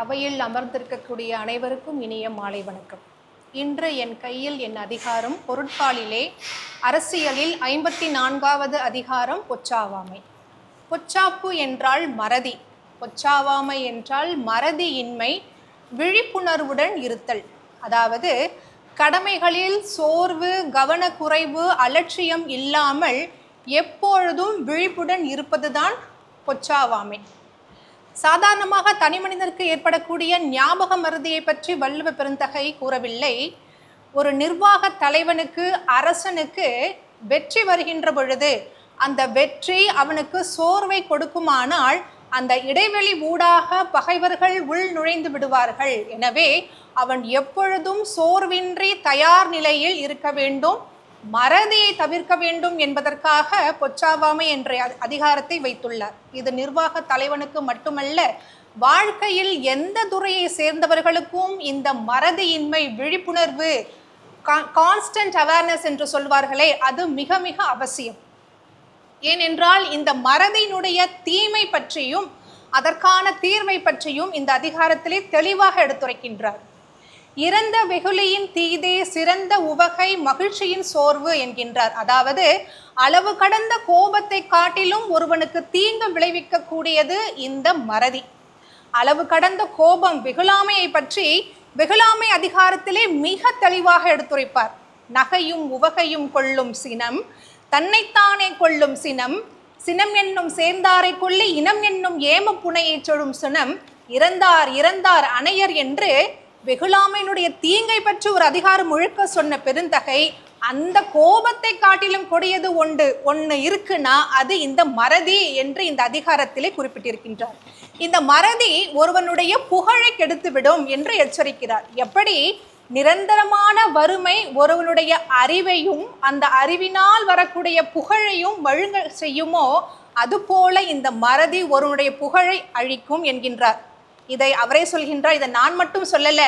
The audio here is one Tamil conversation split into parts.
அவையில் அமர்ந்திருக்கக்கூடிய அனைவருக்கும் இனிய மாலை வணக்கம். இன்று என் கையில் என் அதிகாரம் பொருட்பாலிலே அரசியலில் 54வது அதிகாரம் பொச்சாவாமை. பொச்சாப்பு என்றால் மறதி, பொச்சாவாமை என்றால் மறதியின்மை, விழிப்புணர்வுடன் இருத்தல். அதாவது கடமைகளில் சோர்வு, கவனக்குறைவு, அலட்சியம் இல்லாமல் எப்பொழுதும் விழிப்புடன் இருப்பதுதான் பொச்சாவாமை. சாதாரணமாக தனி மனிதனுக்கு ஏற்படக்கூடிய ஞாபக மறதியை பற்றி வள்ளுவ பெருந்தகை கூறவில்லை. ஒரு நிர்வாக தலைவனுக்கு, அரசனுக்கு வெற்றி வருகின்ற பொழுது அந்த வெற்றி அவனுக்கு சோர்வை கொடுக்குமானால் அந்த இடைவெளி ஊடாக பகைவர்கள் உள் நுழைந்து விடுவார்கள். எனவே அவன் எப்பொழுதும் சோர்வின்றி தயார் நிலையில் இருக்க வேண்டும், மறதியை தவிர்க்க வேண்டும் என்பதற்காக பொச்சாவாமை என்ற அதிகாரத்தை வைத்துள்ளார். இது நிர்வாக தலைவனுக்கு மட்டுமல்ல, வாழ்க்கையில் எந்த துறையை சேர்ந்தவர்களுக்கும் இந்த மறதியின்மை, விழிப்புணர்வு, கான்ஸ்டன்ட் அவேர்னஸ் என்று சொல்வார்களே, அது மிக மிக அவசியம். ஏனென்றால் இந்த மறதியினுடைய தீமை பற்றியும் அதற்கான தீர்வை பற்றியும் இந்த அதிகாரத்திலே தெளிவாக எடுத்துரைக்கின்றார். இறந்த வெகுளியின் தீதே சிறந்த உவகை மகிழ்ச்சியின் சோர்வு என்கின்றார். அதாவது அளவு கடந்த கோபத்தை காட்டிலும் ஒருவனுக்கு தீங்கு விளைவிக்க கூடியது இந்த மறதி. அளவு கடந்த கோபம், வெகுளாமையை பற்றி வெகுளாமை அதிகாரத்திலே மிக தெளிவாக எடுத்துரைப்பார். நகையும் உவகையும் கொள்ளும் சினம், தன்னைத்தானே கொள்ளும் சினம், சினம் என்னும் சேர்ந்தாரை கொள்ளி இனம் என்னும் ஏம புனையை சொல்லும் சினம், இறந்தார் இறந்தார் அணையர் என்று வெகுளாமையினுடைய தீங்கை பற்றி ஒரு அதிகாரம் முழுக்க சொன்ன பெருந்தகை, அந்த கோபத்தை காட்டிலும் கொடியது ஒன்று இருக்குன்னா அது இந்த மறதி என்று இந்த அதிகாரத்திலே குறிப்பிட்டிருக்கின்றார். இந்த மறதி ஒருவனுடைய புகழை கெடுத்துவிடும் என்று எச்சரிக்கிறார். எப்படி நிரந்தரமான வறுமை ஒருவனுடைய அறிவையும் அந்த அறிவினால் வரக்கூடிய புகழையும் வழுங்க செய்யுமோ, அதுபோல இந்த மறதி ஒருவனுடைய புகழை அழிக்கும் என்கின்றார். இதை அவரே சொல்கின்றார். இதை நான் மட்டும் சொல்லல,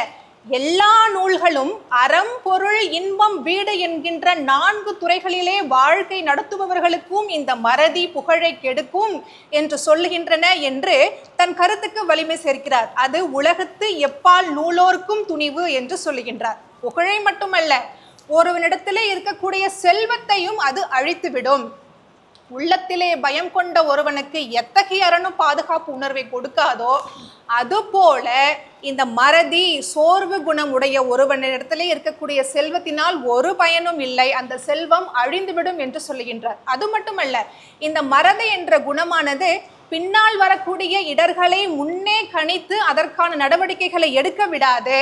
எல்லா நூல்களும் அறம், பொருள், இன்பம், வீடு என்கின்ற 4 துறைகளிலே வாழ்க்கை நடத்துபவர்களுக்கும் இந்த மறதி புகழை கெடுக்கும் என்று சொல்லுகின்றன என்று தன் கருத்துக்கு வலிமை சேர்க்கிறார். அது உலகத்து எப்பால் நூலோர்க்கும் துணிவு என்று சொல்லுகின்றார். புகழை மட்டுமல்ல, ஒருவனிடத்திலே இருக்கக்கூடிய செல்வத்தையும் அது அழித்துவிடும். உள்ளத்திலே பயம் கொண்ட ஒருவனுக்கு எத்தகைய அறனும் பாதுகாப்பு உணர்வை கொடுக்காதோ, அதுபோல இந்த மறதி, சோர்வு குணம் உடைய ஒருவனிடத்திலே இருக்கக்கூடிய செல்வத்தினால் ஒரு பயனும் இல்லை, அந்த செல்வம் அழிந்துவிடும் என்று சொல்லுகின்றார். அது மட்டுமல்ல, இந்த மறதி என்ற குணமானது பின்னால் வரக்கூடிய இடர்களை முன்னே கணித்து அதற்கான நடவடிக்கைகளை எடுக்க விடாது.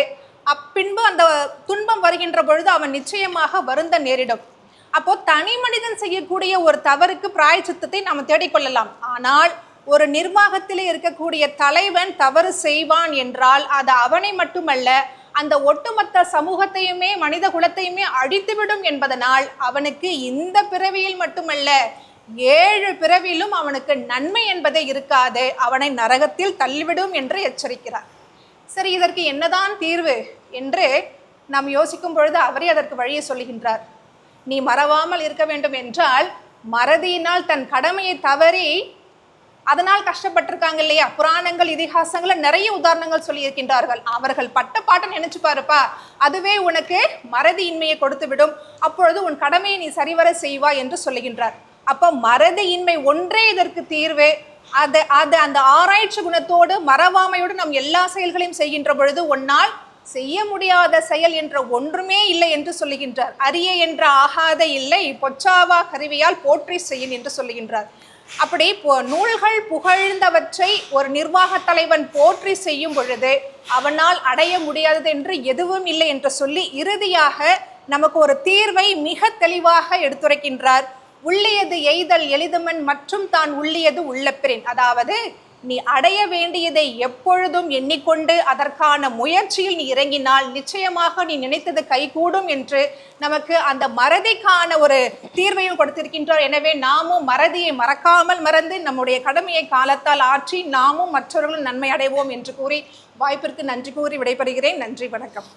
அப்பின்பு அந்த துன்பம் வருகின்ற பொழுது அவன் நிச்சயமாக வருந்த நேரிடும். அப்போ தனி மனிதன் செய்யக்கூடிய ஒரு தவறுக்கு பிராயச்சித்தத்தை நாம் தேடிக்கொள்ளலாம். ஆனால் ஒரு நிர்வாகத்திலே இருக்கக்கூடிய தலைவன் தவறு செய்வான் என்றால் அது அவனை மட்டுமல்ல, அந்த ஒட்டுமொத்த சமூகத்தையுமே மனித குலத்தையுமே அழித்துவிடும் என்பதனால் அவனுக்கு இந்த பிறவியில் மட்டுமல்ல 7 பிறவியிலும் அவனுக்கு நன்மை என்பதே இருக்காது, அவனை நரகத்தில் தள்ளிவிடும் என்று எச்சரிக்கிறார். சரி, இதற்கு என்னதான் தீர்வு என்று நாம் யோசிக்கும் பொழுது அவரே அதற்கு வழியை சொல்லுகின்றார். நீ மறவாமல் இருக்க வேண்டும் என்றால், மறதியினால் தன் கடமையை தவறி அதனால் கஷ்டப்பட்டிருக்காங்க இல்லையா, புராணங்கள் இதிகாசங்கள்ல நிறைய உதாரணங்கள் சொல்லியிருக்கின்றார்கள். அவர்கள் பட்ட பாட்டை நினைச்சு பாருப்பா, அதுவே உனக்கு மறதியின்மையை கொடுத்து விடும், அப்பொழுது உன் கடமையை நீ சரிவர செய்வா என்று சொல்லுகின்றார். அப்போ மறதியின்மை ஒன்றே இதற்கு தீர்வு. அந்த ஆராய்ச்சி குணத்தோடு மறவாமையோடு நாம் எல்லா செயல்களையும் செய்கின்ற பொழுது ஒன்னால் செய்ய முடியாத செயல் என்ற ஒன்றுமே இல்லை என்று சொல்லுகின்றார். அரிய என்ற ஆகாத இல்லை, பொச்சாவா கருவியால் போற்றி செய்யும் என்று சொல்லுகின்றார். அப்படி நூல்கள் புகழ்ந்தவற்றை ஒரு நிர்வாக தலைவன் போற்றி செய்யும் பொழுது அவனால் அடைய முடியாதது என்று எதுவும் இல்லை என்று சொல்லி இறுதியாக நமக்கு ஒரு தீர்வை மிக தெளிவாக எடுத்துரைக்கின்றார். உள்ளியது எய்தல் எளிதுமன் மற்றும் தான் உள்ளியது உள்ளப்பிறேன். அதாவது நீ அடைய வேண்டியதை எப்பொழுதும் எண்ணிக்கொண்டு அதற்கான முயற்சியில் நீ இறங்கினால் நிச்சயமாக நீ நினைத்தது கைகூடும் என்று நமக்கு அந்த மறதிக்கான ஒரு தீர்வையும் கொடுத்திருக்கின்றார். எனவே நாமும் மறதியை மறக்காமல் மறந்து நம்முடைய கடமையை காலத்தால் ஆற்றி நாமும் மற்றவர்களும் நன்மை அடைவோம் என்று கூறி வாய்ப்பிற்கு நன்றி கூறி விடைபெறுகிறேன். நன்றி, வணக்கம்.